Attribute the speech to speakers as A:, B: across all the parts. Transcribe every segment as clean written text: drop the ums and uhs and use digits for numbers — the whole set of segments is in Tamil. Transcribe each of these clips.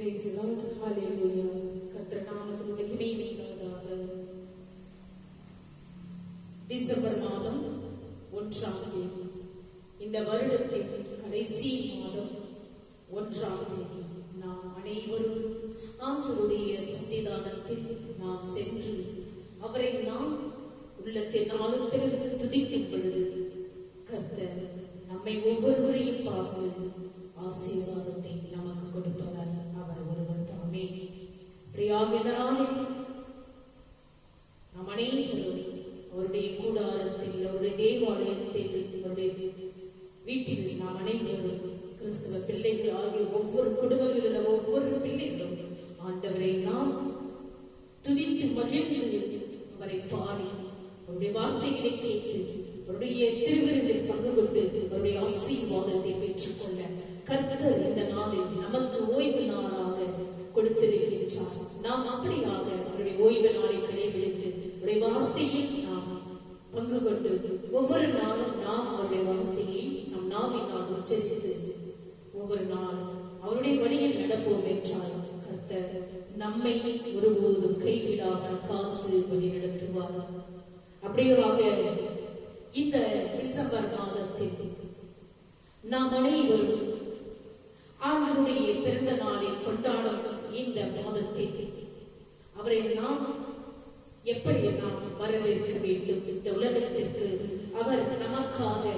A: Praise the Lord. Hallelujah. கர்த்தர் நாமத்திற்கு மகிமை உண்டாவதாக. டிசம்பர் மாதம் 1ஆம் தேதி, இந்த வருடத்தின் கடைசி மாதம் 1ஆம் தேதி, நாம் அனைவரும் ஆண்டவருடைய சன்னிதானத்தில் நாம் சென்று அவரை நாம் உள்ளத்தின் ஆழத்திலிருந்து துதிக்கும் பொழுது கர்த்தர் நம்மை ஒவ்வொருவரையும் பார்த்து ஆசீர்வாதத்தை நமக்கு கொடுப்பவர் அவர் ஒருவர் தாமே. பிரியாவினாலே நாம் அனைவரும் அவருடைய கூடாரத்தில், அவருடைய தேவாலயத்தில், அவருடைய வீட்டில் நாம் அனைவரும் கிறிஸ்தவ பிள்ளைகள் ஆகிய ஒவ்வொரு குடும்பங்களில் உள்ள ஒவ்வொரு பிள்ளைகளும் ஆண்டவரை நாம் துதித்து மகிழ்ந்து அவரை பாடி அவருடைய வார்த்தைகளை கேட்டு அவருடைய திருவிருந்தில் பங்கு கொண்டு அவருடைய ஆசீர்வாதத்தை பெற்றுக்கொள்ள கர்த்தர் இந்த நாளில் நமக்கு ஓய்வு நாளாக கொடுத்திருக்கின்றார். நாம் அப்படியாக அவருடைய ஓய்வு நாளை கடைபிடித்து அவருடைய வார்த்தையில் நாம் பங்கு கொண்டு ஒவ்வொரு நாளும் நாம் அவருடைய வார்த்தையை நம் நாவினால் உச்சரித்து ஒவ்வொரு நாளும் அவருடைய வழியில் நடப்போம் என்றால் கர்த்தர் நம்மை ஒருபோதும் கைவிடாமல் காத்து வழி நடத்துவார். அப்படியாக இந்த டிசம்பர் மாதத்தில் நாம் அனைவரும் ஆண்டவருடைய பிறந்த நாளை கொண்டாடும் இந்த மாதத்தில் அவரை நாம் எப்படி நாம் வரவேற்க வேண்டும்? இந்த உலகத்திற்கு அவர் நமக்காக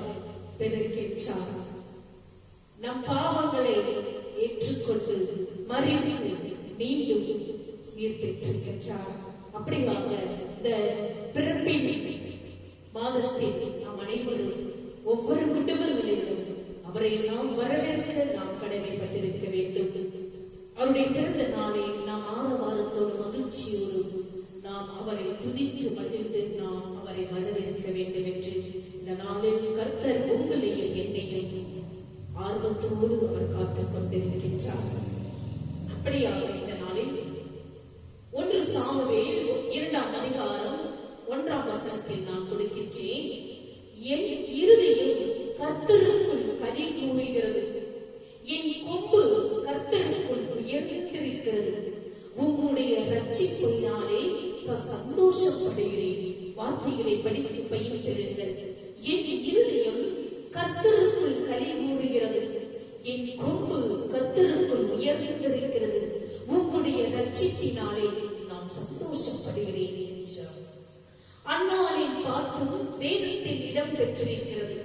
A: பிறக்கின்றார். நம் பாவங்களை ஏற்றுக்கொண்டு மறித்து மீண்டும் உயிர் பெற்றிருக்கின்றார். அப்படியாக இந்த பிறப்பின் மாதத்தில் நாம் அனைவரும் ஒவ்வொரு குடும்பங்களிலும் அவரை நாம் வரவேற்க நாம் கடமைப்பட்டிருக்க வேண்டும். அவருடைய பிறந்த நாளை நாம் ஆரவாரத்தோடு மகிழ்ச்சியோடு நாம் அவரை துதித்து மகிழ்ந்து நாம் அவரை வரவேற்க வேண்டும் என்று இந்த நாளில் கர்த்தர் உங்களையும் என்னையும் ஆர்வத்தோடு அவர் காத்துக் கொண்டிருக்கின்றார். அப்படியாக இந்த நாளில் 1 சாமுவேல் 2ஆம் அதிகாரம் 1ஆம் வசனத்தில் நான் கொடுக்கின்றேன். என் இருதயம் கர்த்தருக்குள் களி கூறுகிறது, என் கொம்பு கர்த்தருக்குள் உயர்ந்திருக்கிறது, உம்முடைய ரட்சிப்பினாலே சந்தோஷப்படுகிறேன். வார்த்தைகளை படித்து பயன் பெறுங்கள். என் இருதயம் கர்த்தருக்குள் களி கூறுகிறது, என் கொம்பு கர்த்தருக்குள் உயர்ந்திருக்கிறது, உம்முடைய ரட்சிப்பினாலே நான் சந்தோஷப்படுகிறேன் என்றார். அன்னாளின் பாட்டும் வேதத்தில் இடம் பெற்றிருக்கிறது.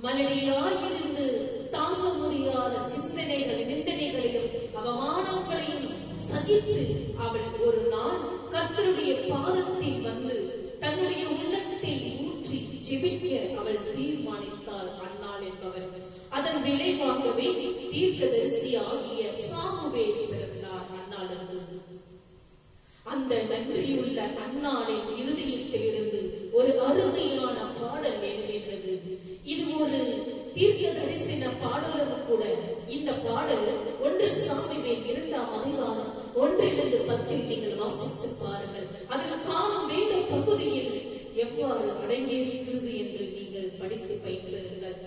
A: மலடியாயிருந்து தாங்க முடியாத சிந்தனைகள், நிந்தனைகளையும் அவமானங்களையும் சகித்து அவள் ஒரு நாள் கர்த்தருடைய பாதத்தில் வந்து தன்னுடைய உள்ளத்தை ஊற்றி ஜெபிக்க அவள் தீர்மானித்தாள். அன்னாள் என்பவர் அதன் விளைவாகவே தீர்க்கதரிசி ஆகிய சாமுவேல் பிறந்தார். அன்னாளுக்கு அந்த நன்றியுள்ள அன்னாளின் இருதயத்தில் இருந்து ஒரு அருமையான பாடல் எழுகின்றது. இது ஒரு தீர்க்க தரிசன பாடலும் கூட. இந்த பாடல் 1 சாமுவேல் 2ஆம் அதிகாரம் 1-10 நீங்கள் வாசித்து பாருங்கள். அதில் காணும் வேத பகுதியில் எவ்வாறு அடங்கியிருக்கிறது என்று நீங்கள் படித்து பயன்பெறுங்கள்.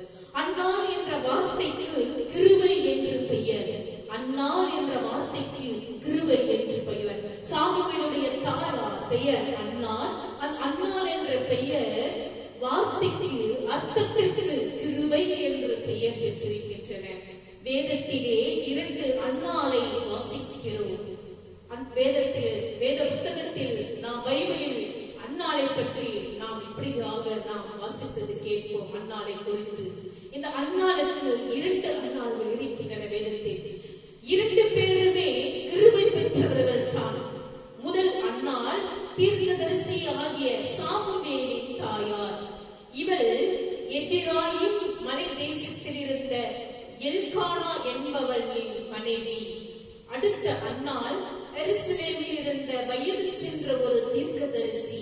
A: அன்னாள் என்ற வார்த்தைக்கு கிருபை என்று பெயர். அன்னாள் என்ற வார்த்தைக்கு கிருபை என்று பெயர். சாமுவேலுடைய தாயார் பெயர் அன்னாள். அந்த அன்னாள் என்ற பெயர் வார்த்தைக்கு அர்த்தத்திற்கு கிருபை என்று பெயர் பெற்றிருக்கின்றன. வேதத்திலே 2 அன்னாளை வாசிக்கிறோம். வேதத்தில், வேத புத்தகத்தில் நாம் பைபிளில் அன்னாளை பற்றி நாம் இப்படியாக நாம் வாசித்தது கேட்போம். அன்னாளை குறித்து இந்த அன்னாளுக்கு 2 அன்னாள்கள் இருக்கின்றன வேதத்தில். 2 பேருமே கிருபை பெற்றவர்கள் தான். முதல் அன்னாள் தீர்க்கதரிசி ஆகிய சாமுவேலின் தாயார். இவள் எப்பிராயீம் மலை தேசத்தில் இருந்த எல்கானா என்பவளின் மனைவி. அடுத்த அன்னாள் எருசலேமில் இருந்த வயது சென்ற ஒரு தீர்க்கதரிசி.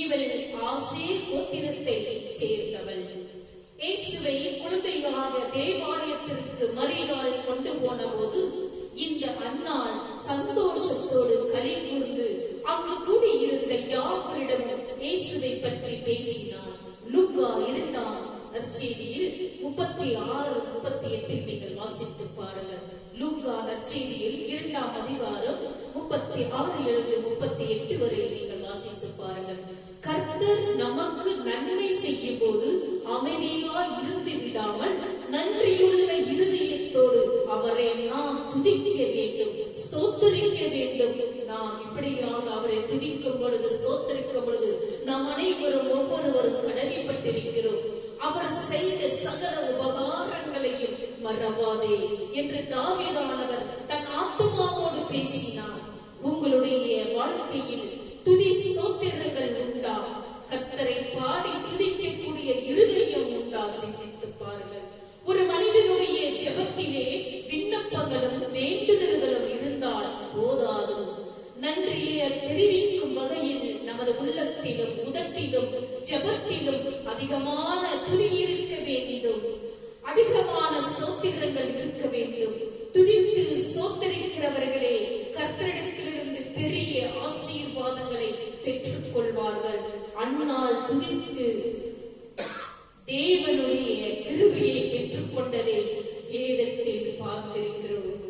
A: இவள் ஆசேர் கோத்திரத்தை சேர்ந்தவள். இயேசுவை குழந்தையாக தேவாலயத்திற்கு மரியாள் கொண்டு போன போது இந்த அன்னாள் சந்தோஷத்தோடு களி கூர்ந்து அங்கு கூடியிருந்த யாவரிடமும் இயேசுவை பற்றி பேசினார். லூக்கா 2ஆம் நற்செய்தியில் 36-38 நீங்கள் வாசித்து பாருங்கள். லூக்கா நற்செய்தியில் 2ஆம் அதிகாரம் 36 38 வரை நீங்கள் வாசித்து பாருங்கள். கர்த்தர் நமக்கு நன்மை செய்யும் போது அமைதியாய் இருந்து விடாமல் நன்றியுள்ள இருதயத்தோடு அவரை நாம் துதிக்க வேண்டும், ஸ்தோத்திரிக்க வேண்டும். நாம் இப்படியாக அவரை துதிக்கும் பொழுது, ஸ்தோத்திரிக்கும் பொழுது நாம் அனைவரும் ஒவ்வொருவரும் கடமைப்பட்டிருக்கிறோம். அவர் செய்த சகல உபகாரங்களையும் மறவாதே என்று தாவீதானவர் தன் ஆத்துமாவோடு பேசினார். உங்களுடைய வாழ்க்கையில் துதி ஸ்தோத்திரங்கள் உண்டா? கர்த்தரை பாடி துதிக்கக்கூடிய இருதயம் உண்டா? சிந்தித்து பாருங்கள். ஒரு மனிதனுடைய ஜெபத்திலே விண்ணப்பங்களும் வேண்டுதல்களும் இருந்தால் போதாது. நன்றியை தெரிவிக்கும் வகையில் நமது உள்ளத்திலும் உதட்டிலும் ஜெபத்திலும் அதிகமான துதி இருக்க வேண்டும், அதிகமான ஸ்தோத்திரங்கள் இருக்க வேண்டும். துதித்து ஸ்தோத்தரிக்கிறவர்களே கர்த்தரிடத்திலிருந்து பெரிய ஆசீர்வாதங்களை பெற்றுக் கொள்வார்கள். அந்நாள் துதித்து தேவனுடைய கிருபையை பெற்றுக் கொண்டதை வேதத்தில் பார்த்திருக்கிறோம்.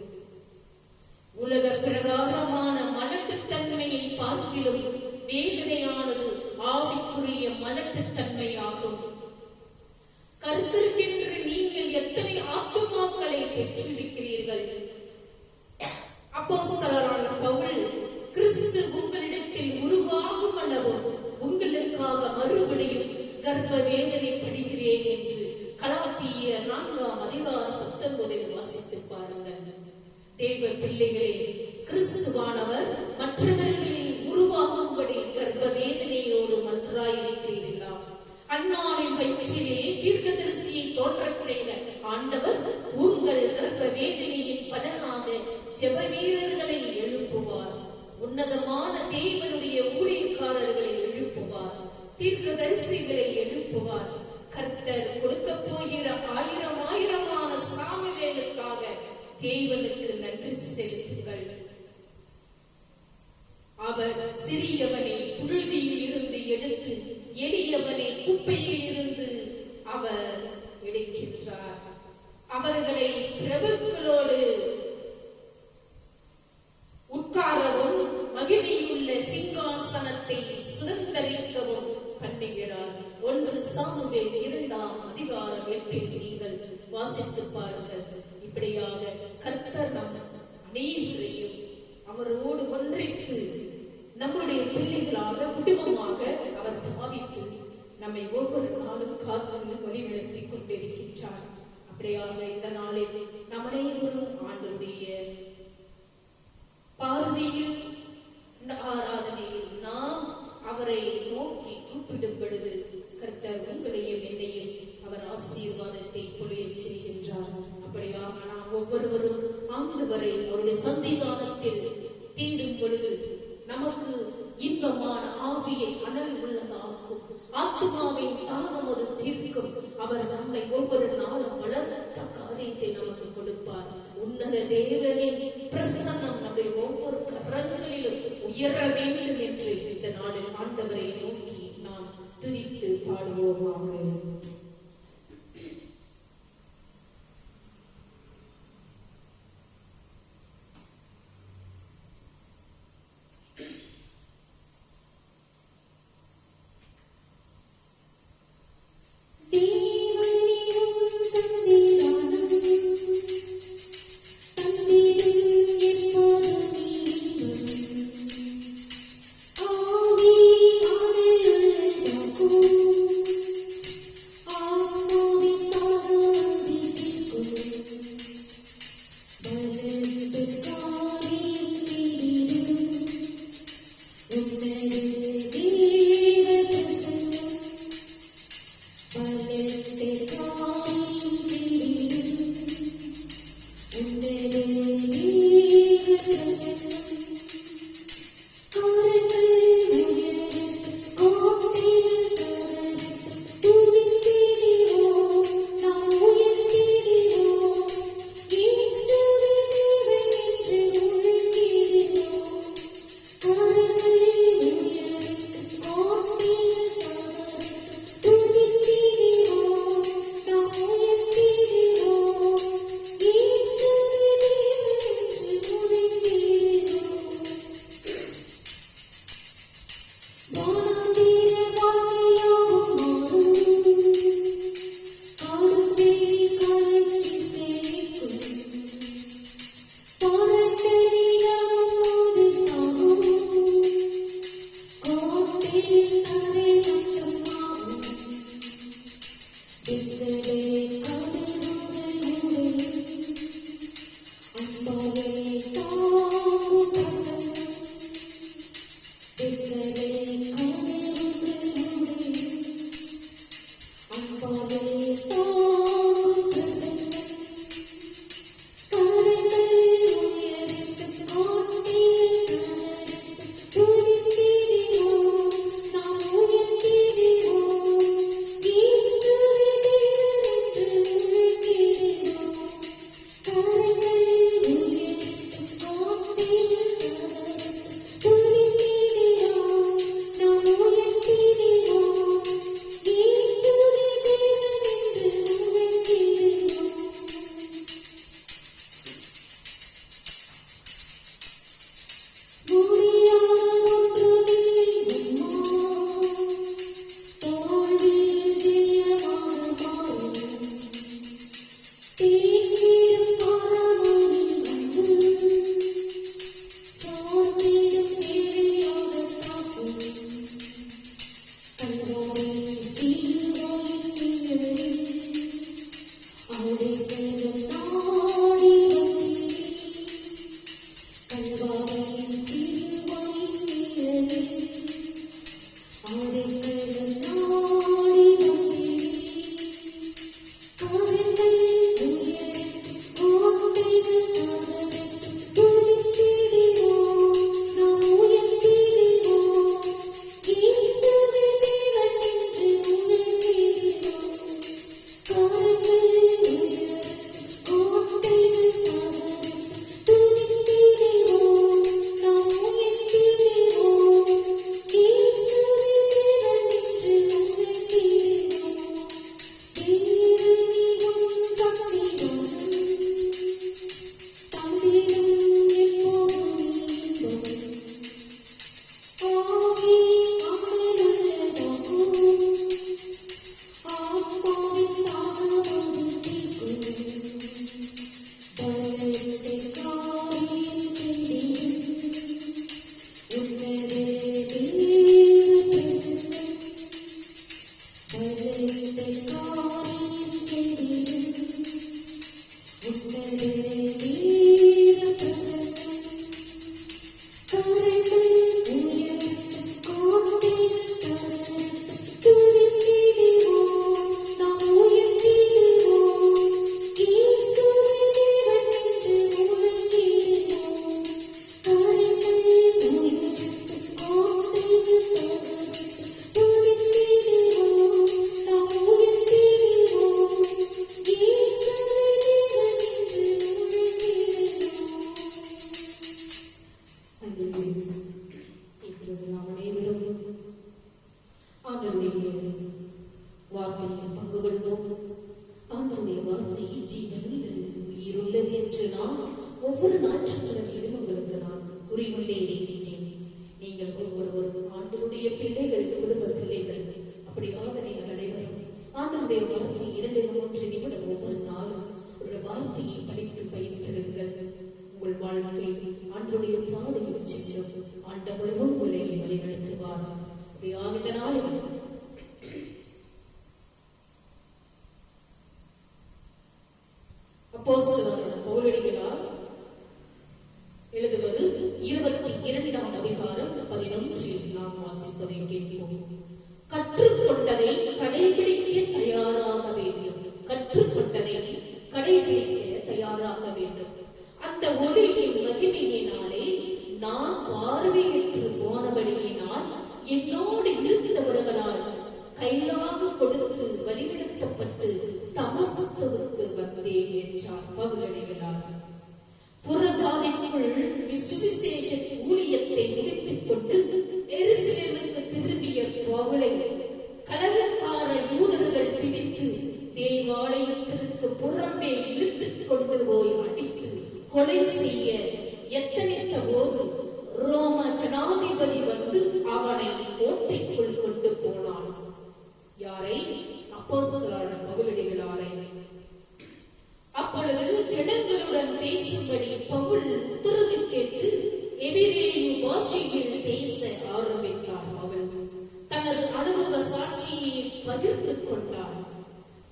A: உலக பிரகாரமான மலட்டுத்தன்மையை பார்க்கிலும் வேதனையானது ஆவிக்குரிய மலட்டுத்தன்மையாகும். கர்த்தருக்கென்று நீங்கள் எத்தனை ஆத்துமாக்களை பெற்றிருக்கிறீர்கள்? அப்போஸ்தலரான பவுல், கிறிஸ்து உங்களிடத்தில் உருவாகும் அளவும் உங்களுக்காக மறுபடியும் கர்ப்ப வேதனை படுகிறேன் என்று கலாத்தியர் 4ஆம் அதிகாரம் 19 வாசித்து பாருங்கள். தேவ பிள்ளைகளே, கிறிஸ்துவானவர் மற்றவர்களில் உருவாகும்படி கர்ப்ப வேதனையோடு மன்றாயிருக்கிறீர்களா? அன்னாளின் வயிற்றிலே தீர்க்கதரிசியை தோன்றச் செய்த ஆண்டவர் உங்கள் கர்ப்ப வேதனையின் பலனாக ஜெப வீரர்களை எழுப்புவார். உன்னதமான தேவனுடைய ஊழியக்காரர்களை எழுப்புவார். தீர்க்கதரிசிகளை எழுப்புவார். கர்த்தர் கொடுக்க போகிற ஆயிரமான சாமுவேலுக்காக தேவனுக்கு நன்றி செலுத்துங்கள். அவர் சிறியவனை புழுதியில் இருந்து எடுத்து எளியவனை குப்பையில் இருந்து அவர் எடுக்கின்றார். அவர்களை பிரபுக்களோடு உட்காரவும் மகிமையுள்ள சிங்காசனத்தை சுதந்தரிக்கவும் பண்ணுகிறார். 1 சாமுவேல் 2ஆம் அதிகாரம் 8 நீங்கள் வாசித்து பாருங்கள். இப்படியாக கர்த்தர் நம் அனைவரையும் அவரோடு ஒன்றைத்து நம்முடைய பிள்ளைகளாக குடும்பமாக அவர் பாவித்து நம்மை ஒவ்வொரு நாளும் காத்து வழிநடத்தி கொண்டிருக்கின்றார். அப்படியாக இந்த நாளில் நம் அனைவரும் ஆண்டவருடைய பார்வையில் இந்த ஆராதனையில் நாம் அவரை நோக்கி கூப்பிடும் பொழுது கர்த்தர் உங்களையும் என்னையும் அவர் ஆசீர்வாதத்தை பொழியச் செய்கின்றார். அப்படியாக நாம் ஒவ்வொருவரும் ஆண்டவரை அவருடைய சன்னிதானத்தில் தேடும் பொழுது நமக்கு இன்பமான ஆவியை அனல் உள்ளதாக்கும், ஆத்மாவின் தாகம் அது தீர்க்கும். அவர் நம்மை ஒவ்வொரு நாளும் வளர்த்த காரியத்தை நமக்கு கொடுப்பார். உன்னத தேவனின் பிரசன்னம் நம்முடைய ஒவ்வொரு கரங்களிலும் உயர வேண்டும் என்று இந்த நாளில் ஆண்டவரை நோக்கி நாம் துதித்து பாடுவோமாக.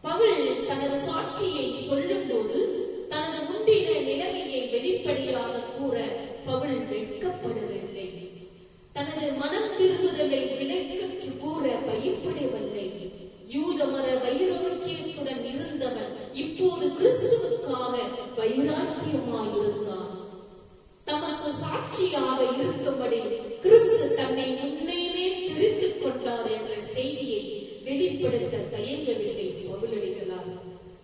A: பவுல் தனது சாட்சியை சொல்லும் போது தனது முந்தின நிலைமையை வெளிப்படுத்த சாட்சியாக இருக்கும்படி கிறிஸ்து தன்னை முன்னேயே தெரிந்து கொண்டார் என்ற செய்தியை வெளிப்படுத்த தயங்கவில்லை பவுலடிகளார்.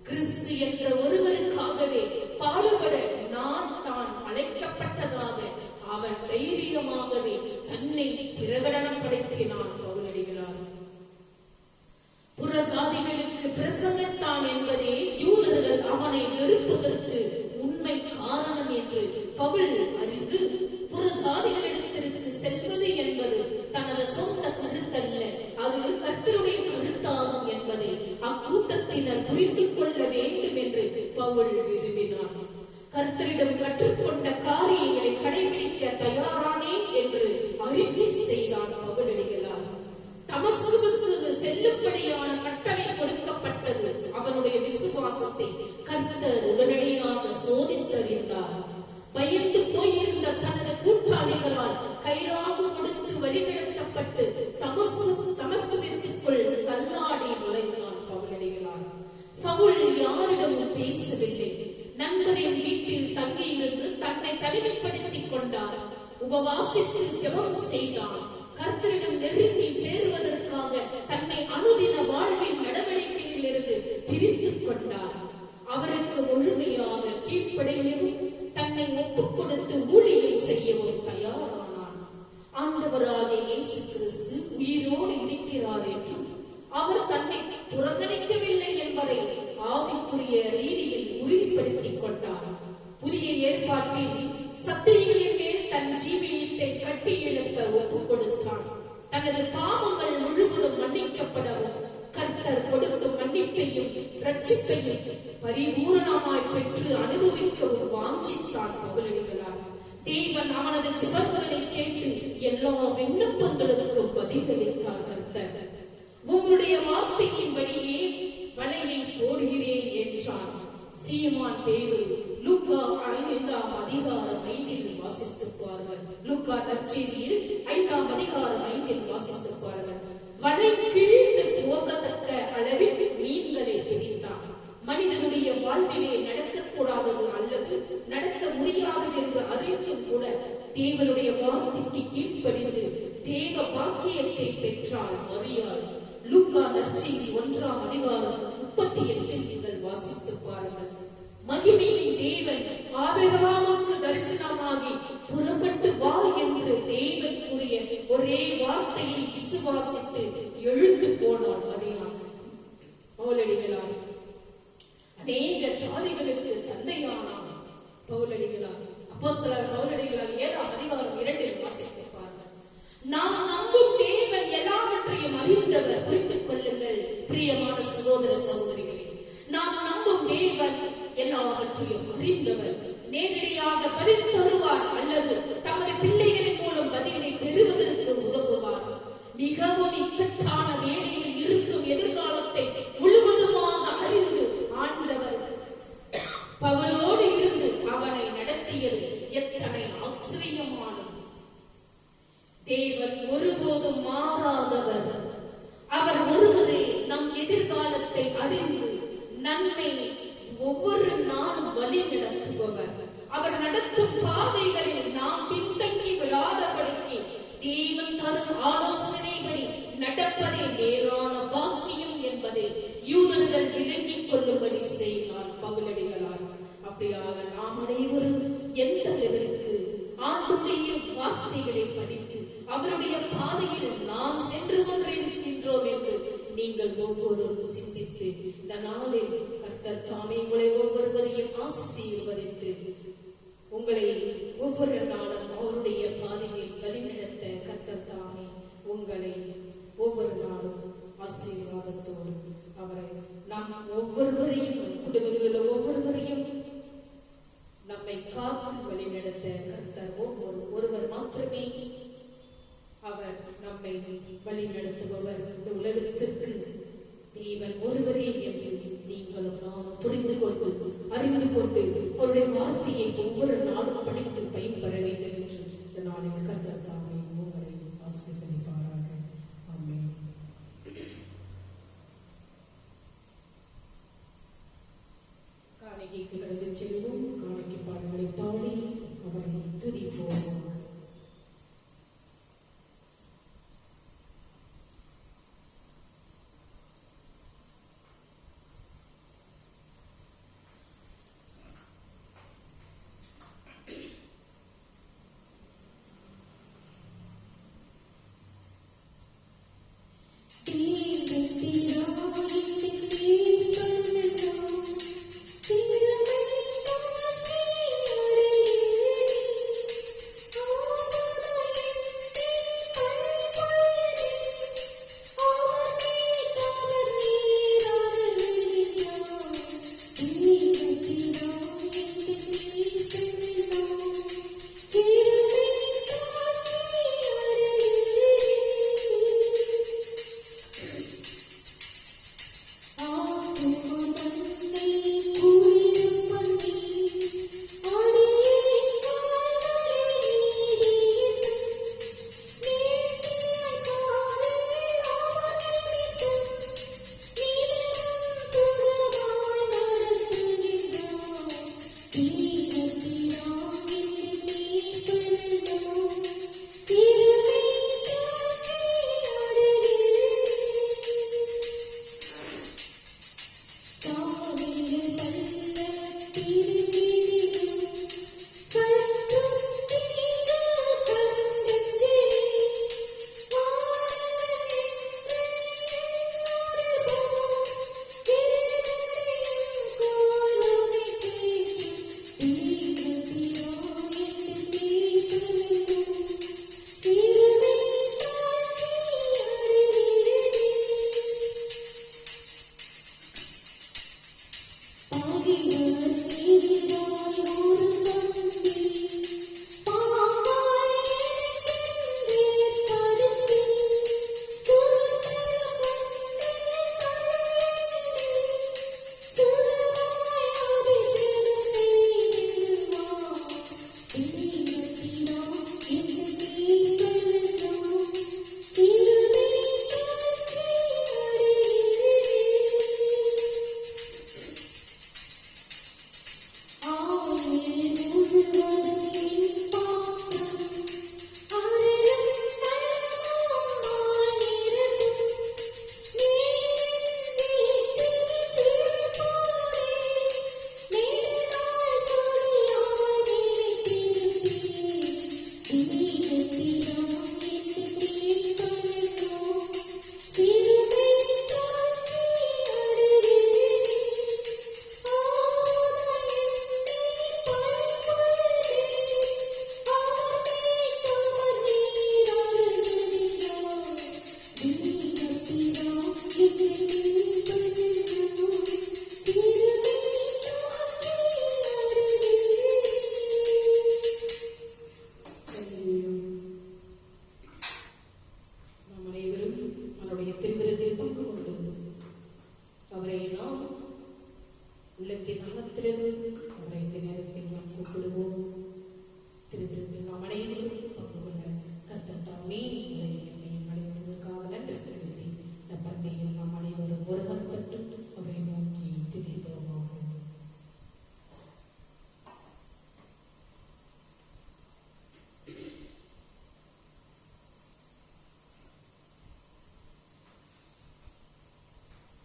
A: கிறிஸ்து என்ற ஒருவருக்காகவே பாடுபட நான் தான் அழைக்கப்பட்டதாக அவன் தைரியமாகவே தன்னை பிரகடனப்படுத்தினான் பவுலடிகளார். புறஜாதிகளுக்கு பிரசங்கத்தான் என்பதே யூதர்கள் அவனை வெறுப்பதற்கு உண்மை காரணம் என்று பவுல் அறிந்து, புறஜாதிகளிடத்திற்கு செல்வது என்பது தனது சொந்த கருத்தல்ல, அது கர்த்தருடைய கருத்தாகும் என்பதை அக்கூட்டத்தினர் புரிந்து கொள்ள வேண்டும் என்று பவுல் விரும்பினார். கர்த்தரிடம் கற்றுக்கொண்ட காரியங்களை கடைபிடிக்க தயாரானே என்று அறிக்கை செய்தான் பவுலடிகளார். தமஸ்குவுக்கு செல்லும்படியான கட்டளை கொடுக்கப்பட்டது. அவனுடைய விசுவாசத்தை கர்த்தர் உடனடியாக சோதித்தறிந்தார். பயந்து போயிருந்த தனது கூட்டாளிகளால் கைலாகு கொடுத்து வழிநடத்தப்பட்டு தமஸ்குவிற்குள் தள்ளாடி நுழைந்தான் பவுலடிகளார். சவுல் யாரிடமும் பேசவில்லை. நண்பரின் வீட்டில் தங்கியிருந்து தன்னை தனிமைப்படுத்திக் கொண்டார். உபவாசித்து ஜெபம் செய்தான். கர்த்தரிடம் நெருங்கி சேருவதற்காக தன்னை அனுதின வாழ்வின் நடவடிக்கையில் இருந்து பிரித்துக் கொண்டார். அவருக்கு முழுமையாக கீழ்ப்படையவும் தன்னை ஒப்புக் கொடுத்து ஊழியம் செய்யவும் தயாரானான். ஆண்டவராகிய இயேசு கிறிஸ்து உயிரோடு இருக்கிறார் என்றும் அவர் தன்னை புறக்கணிக்கவில்லை என்பதை ஆவிக்குரிய ரீதியில் உறுதிப்படுத்திக் கொண்டார். புதிய ஏற்பாட்டில் சத்தியங்களின் மேல் தன் ஜீவியத்தை கட்டி எழுப்ப ஒப்புக் கொடுத்தான். தனது பாவங்கள் முழுவதும் மன்னிக்கப்படவும் கர்த்தர் கொடுக்கும் மன்னிப்பையும் ரட்சிப்பையும் பரிபூரணமாய் பெற்று அனுபவிக்கவும் வாஞ்சித்தான் பவுலடிகளார். தேவன் அவனது ஜெபங்களை கேட்டு எல்லா விண்ணப்பங்களுக்கும் பதிலளித்தார். கர்த்தர் உம்முடைய வார்த்தையின் வழியே வலையை போடுகிறேன் என்றான். சீமான் பேதுரு லூக்கா 5ஆம் அதிகாரம் 5இல் வாசித்துப் பாருங்கள். லூக்கா நற்செய்தியில் 5ஆம் அதிகாரம் 5இல் வாசித்துப் பாருங்கள். வலை கிழிந்து போகத்தக்க அளவில் மீன்களை பிடித்தான். மனிதனுடைய வாழ்விலே நடக்கக்கூடாதது அல்லது நடக்க முடியாது என்று அறிந்தும் கூட தேவனுடைய வார்த்தைக்கு கீழ்ப்படிந்து தேவ பாக்கியத்தை பெற்றாள் மரியாள். லூக்கா நற்செய்தி 1ஆம் அதிகாரம் 38இல் நீங்கள் வாசித்துப் பாருங்கள். மகிமையின் தேவன் ஆபிரகாமுக்கு தரிசனமாகி புறப்பட்டு வா என்று தேவன் கூறிய ஒரே வார்த்தையை விசுவாசித்து எழுந்து போனாள் மரியாள். பவுலடிகளார் அநேக ஜாதிகளுக்கு தந்தையானான் பவுலடிகளார். அப்போஸ்தலர் பவுலடிகளார் 7ஆம் அதிகாரம் 2இல் வாசித்துப் பாருங்கள். நாம் நம்பும் தேவன் எல்லாவற்றையும் அறிந்தவர். புரிந்து கொள்ளுங்கள் பிரியமான சகோதர சகோதரிகளே, நாம் நம்பும் தேவன் எல்லாவற்றையும் அறிந்தவர். நேரடியாக பதில் தருவார் அல்லது தமது பிள்ளைகளின் மூலம் பதிலை பெறுவதற்கு உதவுவார். மிகவும் இக்கட்டான வேலையில் இருக்கும் எதிர்காலத்தை முழுவதுமாக அறிந்து ஆண்டவர் பவுலோடு இருந்து அவனை நடத்தியது எத்தனை ஆச்சரியமானது. தேவன் ஒருபோதும் மாறாதவர். அவர் ஒருவரே நம் எதிர்காலத்தை அறிந்து நன்மை ஒவ்வொரு நாளும் வழி நடத்துபவர். அவர் நடத்தும் பாதைகளில் நாம் பின்தங்கி விடாதபடிக்கு தேவன் தரும் ஆலோசனைகளை நடப்பதே நேரான பாக்கியம் என்பதை யூதர்கள் விளங்கிக் கொள்ளும்படி செய்தார் பவுலடிகளார். அப்படியாக நாம் அனைவரும் எந்த அளவிற்கு ஆண்டுடைய வார்த்தைகளை படித்து அவருடைய பாதையில் நாம் சென்று கொண்டிருக்கின்றோம் என்று நீங்கள் ஒவ்வொருவரும் சிந்தித்து இந்த நாளில் கர்த்தர் தாமே உங்களை ஒவ்வொருவரையும் ஆசீர்வதித்து உங்களை ஒவ்வொரு நாளும் அவருடைய பாதையில் வழிநடத்த கர்த்தர் தாமே உங்களை ஒவ்வொரு நாளும் ஆசீர்வாதத்தோடு அவரை நாம் ஒவ்வொருவரையும் குடும்பத்தில் ஒவ்வொருவரையும் நம்மை காத்து வழிநடத்த கர்த்தர் ஒருவர் மாத்திரமே அவர் நம்மை வழி நடத்துபவர். இந்த உலகத்திற்கு தேவன் ஒருவரே என்று நீங்களும் நாம் புரிந்து கொண்டு அறிந்து கொண்டு அவருடைய வார்த்தையை ஒவ்வொரு நாளும் படித்து பயன்பெற வேண்டும் என்று இந்த நாளில் கர்த்தர் தாமே உங்களை ஆசீர்வதிப்பாராக.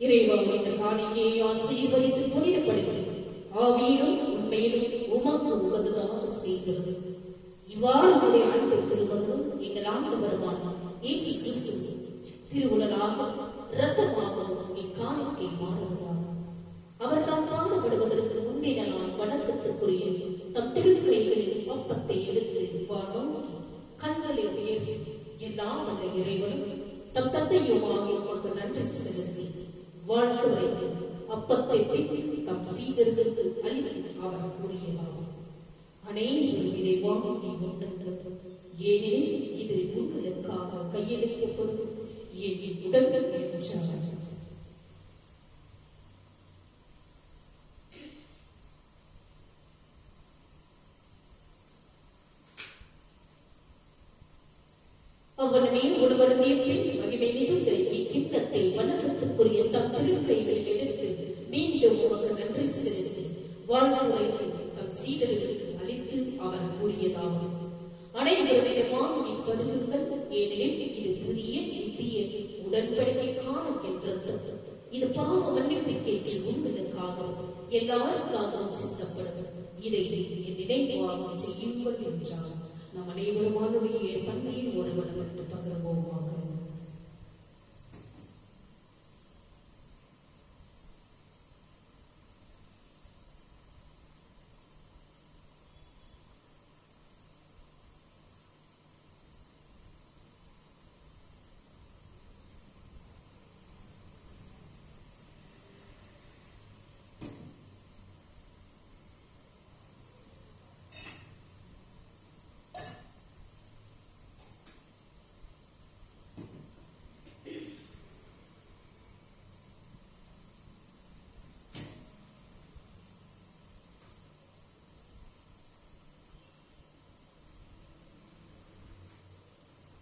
A: இறைவா, இந்த காணிக்கையை ஆசீர்வதித்து புனிதப்படுத்தி ஆவியிலும் உண்மையிலும் உமக்கு உகந்ததாக செய்கிறது. இவ்வாறு உடைய அன்பு திருமணம் எங்கள் ஆண்டவருமான இயேசு கிறிஸ்து திருவுடலாக இரத்தமாகவும் இக்காணிக்கை மாறுவதாக அவர் தாம் பாடுபடுவதற்கு முந்தின நாள் வணக்கத்துக்குரிய தம் திருக்கைகளில் அப்பத்தை எடுத்து நோக்கி கண்களை உயர்த்தி எல்லாம் வல்ல இறைவனும் தம் தந்தையுமாக உமக்கு நன்றி செலுத்தி வாழ்த்துரை அப்பத்தை தம் சீடர்களுக்கு அளித்து அவர் கூறியதாகும். அனைவரும் இதை வாங்கி உண்ணுங்கள், ஏனெனில் இது உங்களுக்காக கையளிக்கப்படும் என் உடல் என்றார். அவனமே ஒருவர் நேர்ப்பில் மகிமை மிகுந்த இக்கிண்ணத்தை வணக்கத்துக்குரிய தம் திருக்கைகளில் எடுத்து மீண்டும் உமக்கு நன்றி செலுத்தி வாழ்த்துரைத்து தம் சீடர்களுக்கு அளித்து அவர் கூறியதாகும். அனைவரும் இதை வாங்கி பருகுங்கள், ஏனெனில் இது புதிய நித்திய உடன்படிக்கைக்கான என்றது. இது பாவ மன்னிப்புக்கேற்று உங்களுக்காகவும் எல்லாருக்காகவும் சித்தப்படும். இதை என் நினைவாக செய்யுங்கள் என்றார். நம் அனைவருமானுடைய தந்தையின் ஒருவனப்பட்டு பகிர்வோமாக.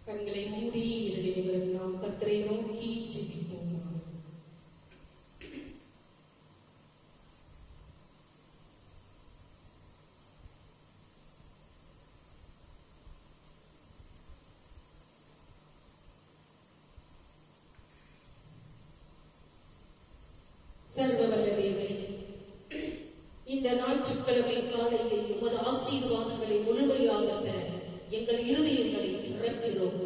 A: கண்களை மூடி இரண்டு நாம் கர்த்தரை நோக்கி ஜெபிப்போம். சர்வவல்ல தேவனே, இந்த ஞாயிற்றுக்கிழமை காலையில் உமது ஆசீர்வாதங்களை முழுமையாக பெற எங்கள் இருதயங்களை திறக்கிறோம்.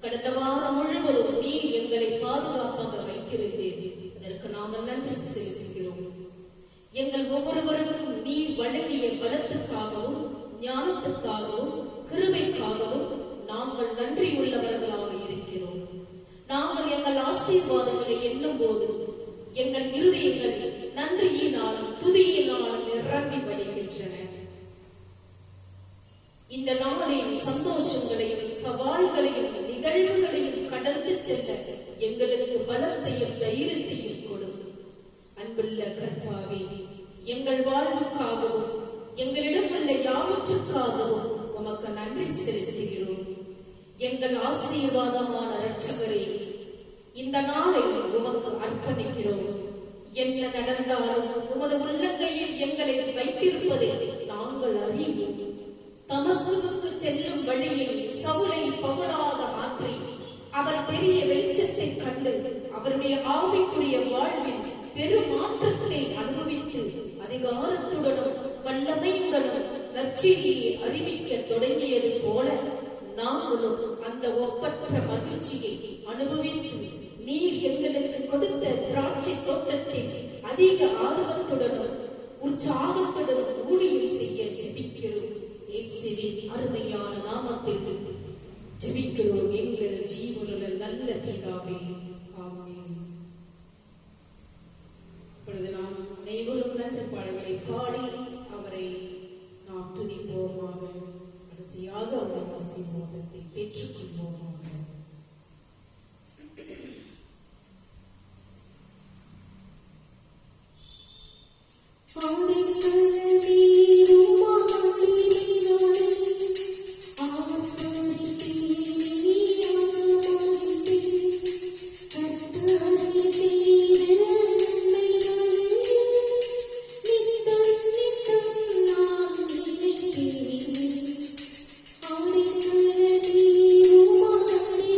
A: கடந்த வாரம் முழுவதும் நீ எங்களை பாதுகாப்பாக வைத்திருந்தேன். அதற்கு நாங்கள் நன்றி செலுத்துகிறோம். எங்கள் ஒவ்வொருவருக்கும் நீ வழங்கிய பலத்துக்காகவும் ஞானத்துக்காகவும் கிருபைக்காகவும் நாங்கள் நன்றி உள்ளவர்களாக இருக்கிறோம். நாங்கள் எங்கள் ஆசீர்வாதங்களை எண்ணும் போது எங்கள் இருதயங்கள் நன்றியினாலும் துதியினாலும் நிரம்பி வழிகின்றன. இந்த நாளின் சந்தோஷங்களையும் சவால்களையும் நிகழ்வுகளையும் கடந்து சென்ற எங்களுக்கு பலத்தையும் தைரியத்தையும் கொடும். அன்புள்ள கர்த்தாவே, எங்கள் வாழ்வுக்காகவும் எங்களிடம் உள்ள யாவற்றுக்காகவும் உமக்கு நன்றி செலுத்துகிறோம். எங்கள் ஆசீர்வாதமான இரட்சகரே, இந்த நாளை உமக்கு அர்ப்பணிக்கிறோம். என்ன நடந்தாலும் உமது உள்ளங்கையில் எங்களை வைத்திருப்பதை நாங்கள் அறிவோம். தமஸ்குவுக்கு செல்லும் வழியில் சவுலை பவுலாக மாற்றி அவர் பெரிய வெளிச்சத்தை கண்டு அவருடைய ஆவிக்குரிய வாழ்வில் பெரும் மாற்றத்தை அனுபவித்து அதிகாரத்துடனும் வல்லமையுடனும் நற்செய்தியை அறிவிக்க தொடங்கியது போல நாங்களும் அந்த ஒப்பற்ற மகிழ்ச்சியை அனுபவித்து நீர் எங்களுக்கு கொடுத்த திராட்சை தோட்டத்தில் அதிக ஆர்வத்துடனும் உற்சாகத்துடனும் ஊழியம் செய்ய ஜெபிக்கிறோம். இயேசுவின் அருமையான நாமத்தில் ஜெபிக்கிறோம் எங்கள் ஜீவனுள்ள நல்ல பிதாவே, ஆமென். இப்பொழுது நாம் அனைவரும் நன்றி பாடல்களை பாடி அவரை நாம் துதிப்போமாக. கடைசியாக அவருடைய ஆசீர்வாதத்தை பெற்றுக்கொள்வோமாக.
B: Thank you.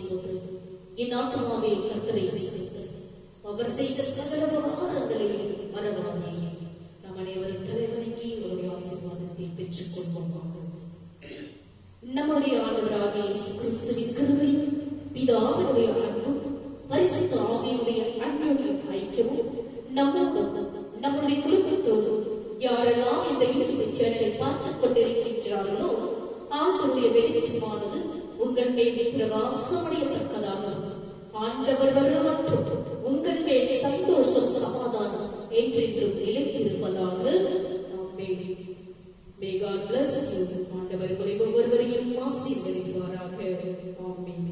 A: சொல்றது, என் ஆத்மாவே கர்த்தரை ஸ்தோத்திரி, அவர் செய்த சகல உபகாரங்களையும் மறவாதே. நாம் அனைவரும் தலைவணங்கி அவருடைய ஆசீர்வாதத்தை பெற்றுக் கொள்வோமாக. நம்முடைய ஆண்டவராகிய இயேசு கிறிஸ்துவின் கிருபையும் பிதாவினுடைய அன்பும் பரிசுத்த ஆவியினுடைய அன்புடைய ஐக்கியமும் நம்முடைய குடும்பத்தோடு யாரெல்லாம் இந்த யூடியூப் சேனலை பார்த்துக் கொண்டிருக்கின்றார்களோ ஆண்டவருடைய வெளிச்சமானது உங்கள் மேல் பிரகாசமடையத்தக்கதாக, ஆண்டவர் வருவற்றும் உங்கள் மேல் சந்தோஷம் சமாதானம் என்றென்றும் நிலைத்திருப்பதாக. ஆமென். May God bless you. ஆண்டவர் உங்களை ஒவ்வொருவரையும் ஆசீர்வதிப்பாராக. ஆமென்.